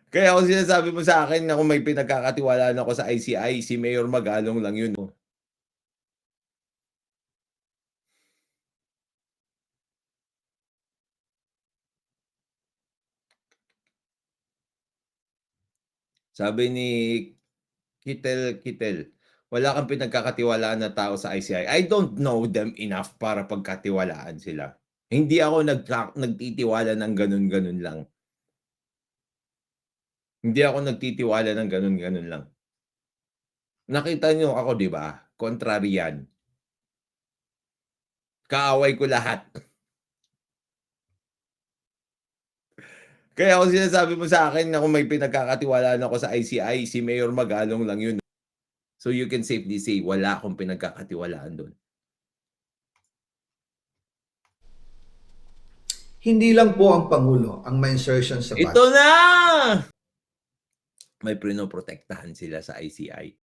Kaya kung sinasabi mo sa akin na kung may pinagkakatiwalaan ako sa ICI, si Mayor Magalong lang yun 'no. Sabi ni Kitel, "Wala kang pinagkakatiwalaan na tao sa ICI." I don't know them enough para pagkatiwalaan sila. Hindi ako nagtitiwala ng gano'n-gano'n lang. Hindi ako nagtitiwala ng gano'n-gano'n lang. Nakita niyo ako 'di ba, contrarian, kaaway ko lahat. Kaya kung sinasabi mo sa akin na kung may pinagkakatiwalaan ako sa ICI, si Mayor Magalong lang yun. So you can safely say wala akong pinagkakatiwalaan dun. Hindi lang po ang Pangulo ang may insertion sa Ito budget. na! May pinoprotektahan sila sa ICI.